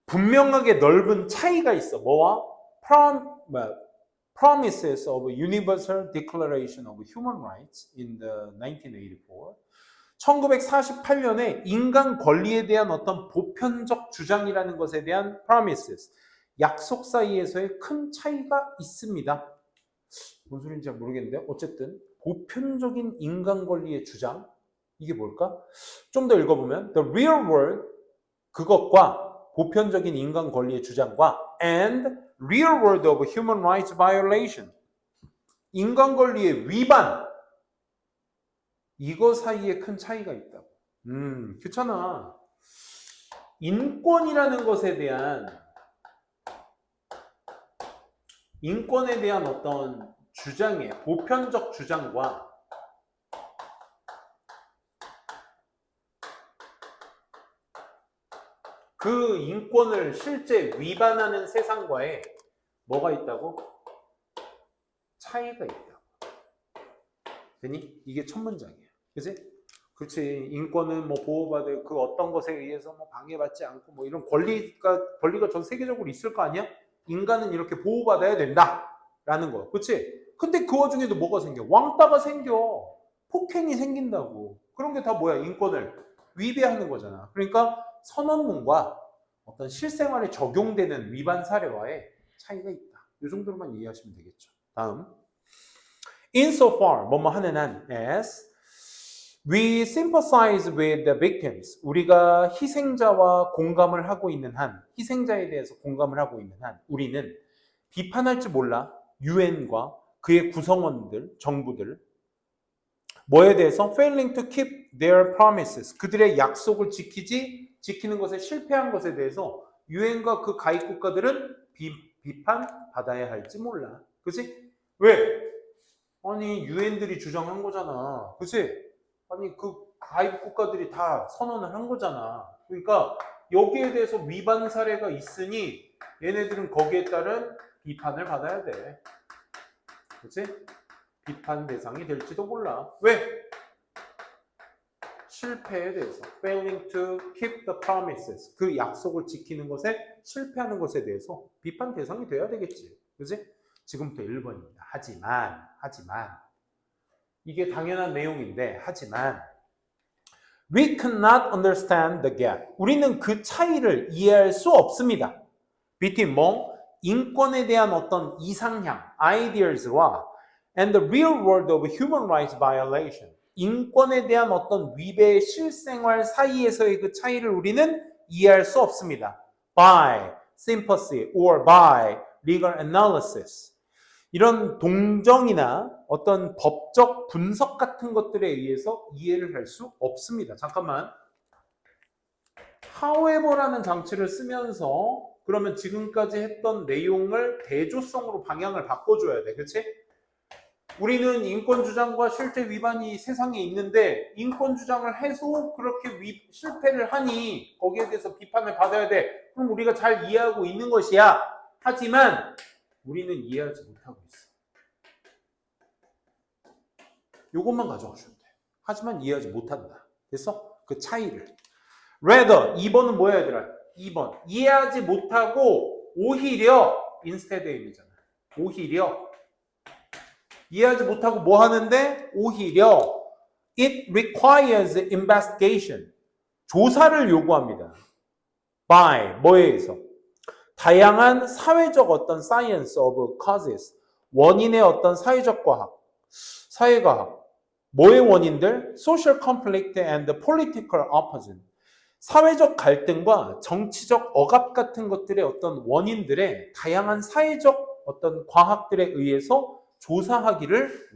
분명하게 넓은 차이가 있어. 뭐와? Promises of Universal Declaration of Human Rights in the 1984. 1948년에 인간 권리에 대한 어떤 보편적 주장이라는 것에 대한 promises, 약속 사이에서의 큰 차이가 있습니다. 뭔 소리인지 잘 모르겠는데 어쨌든 보편적인 인간 권리의 주장, 이게 뭘까? 좀 더 읽어보면 The real world, 그것과 보편적인 인간 권리의 주장과 and real world of human rights violation, 인간 권리의 위반, 이거 사이에 큰 차이가 있다고. 그렇잖아. 인권이라는 것에 대한 인권에 대한 어떤 주장의 보편적 주장과 그 인권을 실제 위반하는 세상과의 뭐가 있다고? 차이가 있다고. 되니? 이게 첫 문장이야. 그치? 그렇지. 인권은 뭐 보호받을 그 어떤 것에 의해서 뭐 방해받지 않고 뭐 이런 권리가 전 세계적으로 있을 거 아니야? 인간은 이렇게 보호받아야 된다. 라는 거. 그치? 근데 그 와중에도 뭐가 생겨? 왕따가 생겨. 폭행이 생긴다고. 그런 게 다 뭐야? 인권을 위배하는 거잖아. 그러니까 선언문과 어떤 실생활에 적용되는 위반 사례와의 차이가 있다. 이 정도로만 이해하시면 되겠죠. 다음. Insofar, 뭐뭐 하는 한, as we sympathize with the victims. 우리가 희생자와 공감을 하고 있는 한, 희생자에 대해서 공감을 하고 있는 한, 우리는 비판할 줄 몰라 유엔과 그의 구성원들, 정부들, 뭐에 대해서 failing to keep their promises. 그들의 약속을 지키는 것에 실패한 것에 대해서 유엔과 그 가입 국가들은 비판받아야 할지 몰라. 그치? 왜? 아니 유엔들이 주장한 거잖아. 그치? 아니 그 가입 국가들이 다 선언을 한 거잖아. 그러니까 여기에 대해서 위반 사례가 있으니 얘네들은 거기에 따른 비판을 받아야 돼. 그치? 비판 대상이 될지도 몰라. 왜? 실패에 대해서 failing to keep the promises. 그 약속을 지키는 것에 실패하는 것에 대해서 비판 대상이 돼야 되겠지. 그치? 지금부터 1번입니다. 하지만 이게 당연한 내용인데 하지만 we cannot understand the gap. 우리는 그 차이를 이해할 수 없습니다. between 뭐? 인권에 대한 어떤 이상향, ideas와 and the real world of human rights violation. 인권에 대한 어떤 위배의 실생활 사이에서의 그 차이를 우리는 이해할 수 없습니다. by sympathy or by legal analysis. 이런 동정이나 어떤 법적 분석 같은 것들에 의해서 이해를 할 수 없습니다. 잠깐만. however라는 장치를 쓰면서 그러면 지금까지 했던 내용을 대조성으로 방향을 바꿔줘야 돼. 그렇지? 우리는 인권 주장과 실제 위반이 세상에 있는데 인권 주장을 해서 그렇게 실패를 하니 거기에 대해서 비판을 받아야 돼. 그럼 우리가 잘 이해하고 있는 것이야. 하지만 우리는 이해하지 못하고 있어. 이것만 가져가시면 돼. 하지만 이해하지 못한다. 됐어? 그 차이를. rather, 2번은 뭐야 얘들아? 2번. 이해하지 못하고 오히려 instead의 의미잖아. 오히려 이해하지 못하고 뭐 하는데? 오히려 it requires investigation. 조사를 요구합니다. by 뭐에 의해서? 다양한 사회적 어떤 science of causes. 원인의 어떤 사회적 과학, 사회과학. 뭐의 원인들? social conflict and political opposition. 사회적 갈등과 정치적 억압 같은 것들의 어떤 원인들의 다양한 사회적 어떤 과학들에 의해서 조사하기를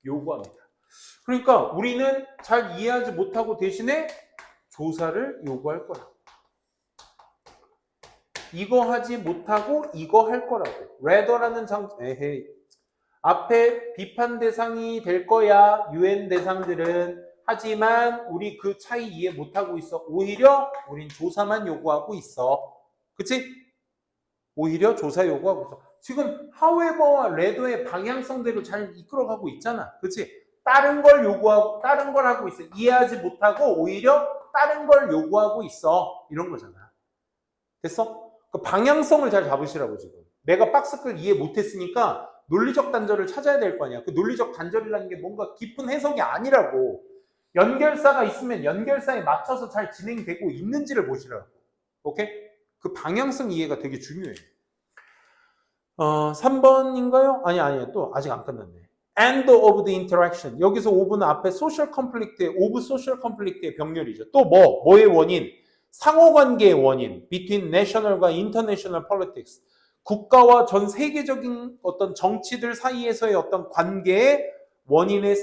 요구합니다. 그러니까 우리는 잘 이해하지 못하고 대신에 조사를 요구할 거라고. 이거 하지 못하고 이거 할 거라고. rather라는 앞에 비판 대상이 될 거야. UN 대상들은. 하지만 우리 그 차이 이해 못하고 있어. 오히려 우린 조사만 요구하고 있어. 그치? 오히려 조사 요구하고 있어. 지금 however와 rather의 방향성대로 잘 이끌어가고 있잖아. 그치? 다른 걸 요구하고 다른 걸 하고 있어. 이해하지 못하고 오히려 다른 걸 요구하고 있어. 이런 거잖아. 됐어? 그 방향성을 잘 잡으시라고 지금. 내가 박스글 이해 못했으니까 논리적 단절을 찾아야 될 거 아니야. 그 논리적 단절이라는 게 뭔가 깊은 해석이 아니라고. 연결사가 있으면 연결사에 맞춰서 잘 진행되고 있는지를 보시라고. 오케이? 그 방향성 이해가 되게 중요해. 3번인가요? 아니, 또 아직 안 끝났네. End of the interaction. 여기서 5분 앞에 social conflict의, of social conflict의 병렬이죠. 또 뭐의 원인? 상호관계의 원인. between national과 international politics. 국가와 전 세계적인 어떤 정치들 사이에서의 어떤 관계의 원인의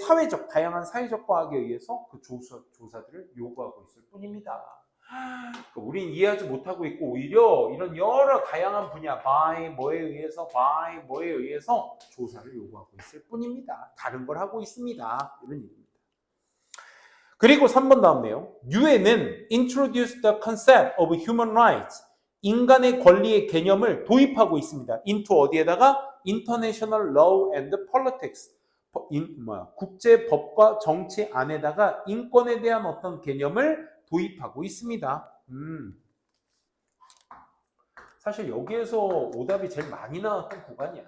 다양한 사회적 과학에 의해서 그 조사들을 요구하고 있을 뿐입니다. 그러니까 우린 이해하지 못하고 있고 오히려 이런 여러 다양한 분야, by 뭐에 의해서 조사를 요구하고 있을 뿐입니다. 다른 걸 하고 있습니다. 이런 얘기입니다. 그리고 3번 다음 내용. UN은 introduced the concept of human rights. 인간의 권리의 개념을 도입하고 있습니다. into 어디에다가? International Law and Politics. 국제법과 정치 안에다가 인권에 대한 어떤 개념을 도입하고 있습니다. 사실 여기에서 오답이 제일 많이 나왔던 구간이야.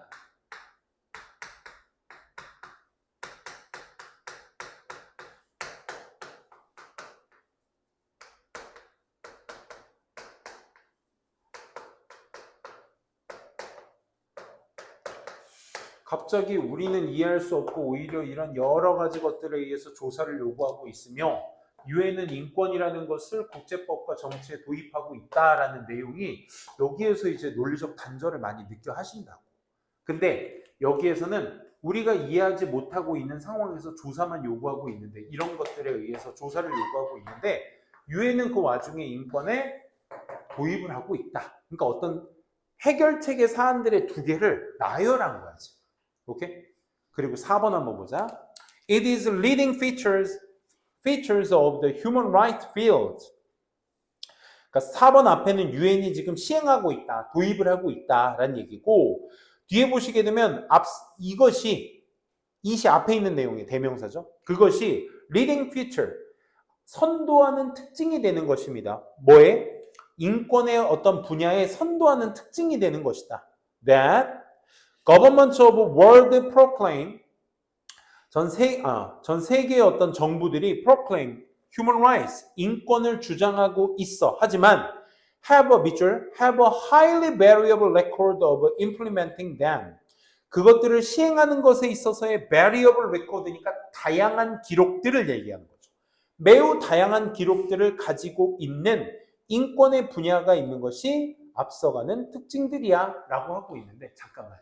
갑자기 우리는 이해할 수 없고 오히려 이런 여러 가지 것들에 의해서 조사를 요구하고 있으며 유엔은 인권이라는 것을 국제법과 정치에 도입하고 있다라는 내용이 여기에서 이제 논리적 단절을 많이 느껴 하신다고. 근데 여기에서는 우리가 이해하지 못하고 있는 상황에서 조사만 요구하고 있는데 이런 것들에 의해서 조사를 요구하고 있는데 유엔은 그 와중에 인권에 도입을 하고 있다. 그러니까 어떤 해결책의 사안들의 두 개를 나열한 거야 지금. 오케이? 그리고 4번 한번 보자. It is leading features of the human rights field. 그러니까 4번 앞에는 유엔이 지금 시행하고 있다, 도입을 하고 있다라는 얘기고 뒤에 보시게 되면 이것이 앞에 있는 내용의 대명사죠. 그것이 leading feature, 선도하는 특징이 되는 것입니다. 뭐에? 인권의 어떤 분야에 선도하는 특징이 되는 것이다. That Governments of World Proclaim, 전 세계의 어떤 정부들이 proclaim human rights, 인권을 주장하고 있어. 하지만 have a highly variable record of implementing them. 그것들을 시행하는 것에 있어서의 variable record니까 다양한 기록들을 얘기하는 거죠. 매우 다양한 기록들을 가지고 있는 인권의 분야가 있는 것이 앞서가는 특징들이야 라고 하고 있는데 잠깐만.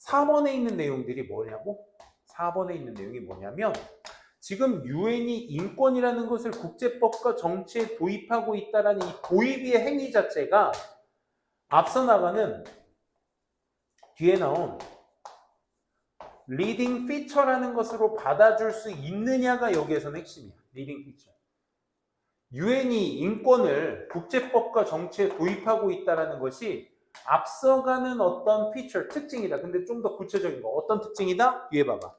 4번에 있는 내용들이 뭐냐고? 4번에 있는 내용이 뭐냐면 지금 유엔이 인권이라는 것을 국제법과 정치에 도입하고 있다는 이 도입의 행위 자체가 앞서 나가는 뒤에 나온 리딩 피처라는 것으로 받아줄 수 있느냐가 여기에서는 핵심이야. 리딩 피처. 유엔이 인권을 국제법과 정치에 도입하고 있다는 것이 앞서가는 어떤 피처, 특징이다. 근데 좀 더 구체적인 거. 어떤 특징이다? 뒤에 봐봐.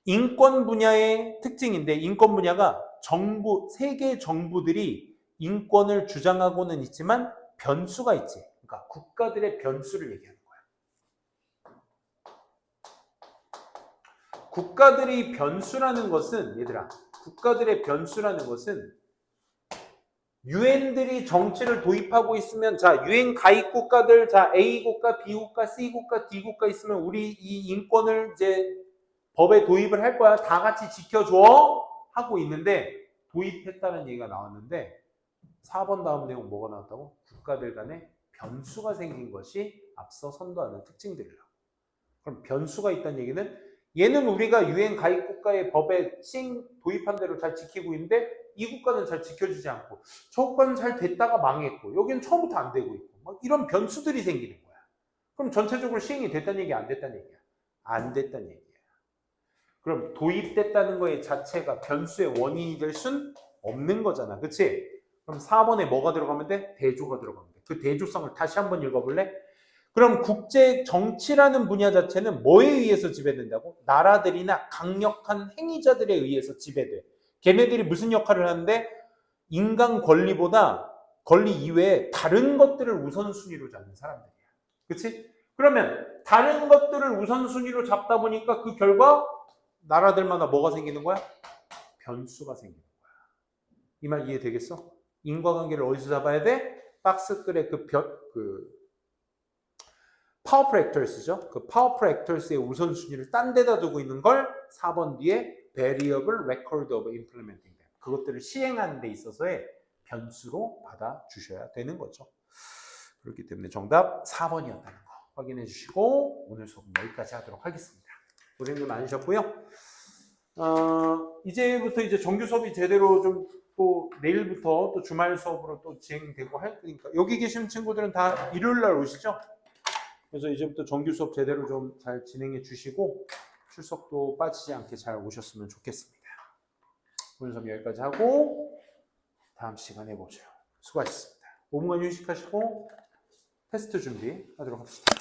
인권 분야의 특징인데 인권 분야가 세계 정부들이 인권을 주장하고는 있지만 변수가 있지. 그러니까 국가들의 변수를 얘기하는 거야. 국가들의 변수라는 것은 유엔들이 정치를 도입하고 있으면 자 유엔 가입 국가들 자 A 국가, B 국가, C 국가, D 국가 있으면 우리 이 인권을 이제 법에 도입을 할 거야. 다 같이 지켜줘 하고 있는데 도입했다는 얘기가 나왔는데 4번 다음 내용 뭐가 나왔다고? 국가들 간에 변수가 생긴 것이 앞서 선도하는 특징들이라고. 그럼 변수가 있다는 얘기는 얘는 우리가 유엔 가입 국가의 법에 도입한 대로 잘 지키고 있는데 이 국가는 잘 지켜주지 않고 저 국가는 잘 됐다가 망했고 여기는 처음부터 안 되고 있고 막 이런 변수들이 생기는 거야. 그럼 전체적으로 시행이 됐다는 얘기야? 안 됐다는 얘기야? 안 됐다는 얘기야. 그럼 도입됐다는 거의 자체가 변수의 원인이 될 순 없는 거잖아. 그치? 그럼 4번에 뭐가 들어가면 돼? 대조가 들어가면 돼. 그 대조성을 다시 한번 읽어볼래? 그럼 국제 정치라는 분야 자체는 뭐에 의해서 지배된다고? 나라들이나 강력한 행위자들에 의해서 지배돼. 걔네들이 무슨 역할을 하는데 인간 권리 이외에 다른 것들을 우선순위로 잡는 사람들이야. 그치? 그러면 다른 것들을 우선순위로 잡다 보니까 그 결과 나라들마다 뭐가 생기는 거야? 변수가 생기는 거야. 이 말 이해되겠어? 인과관계를 어디서 잡아야 돼? 박스글의 파워풀 액터스죠. 그 파워풀 액터스의 우선순위를 딴 데다 두고 있는 걸 4번 뒤에 variable record of implementing them. 그것들을 시행하는 데 있어서의 변수로 받아주셔야 되는 거죠. 그렇기 때문에 정답 4번이었다는 거 확인해 주시고 오늘 수업 여기까지 하도록 하겠습니다. 고생들 많으셨고요. 이제부터 이제 정규 수업이 제대로 좀 또 내일부터 또 주말 수업으로 또 진행되고 할 거니까 여기 계신 친구들은 다 일요일 날 오시죠? 그래서 이제부터 정규 수업 제대로 좀 잘 진행해 주시고 출석도 빠지지 않게 잘 오셨으면 좋겠습니다. 오늘 수업 여기까지 하고 다음 시간에 보죠. 수고하셨습니다. 5분간 휴식하시고 테스트 준비하도록 합시다.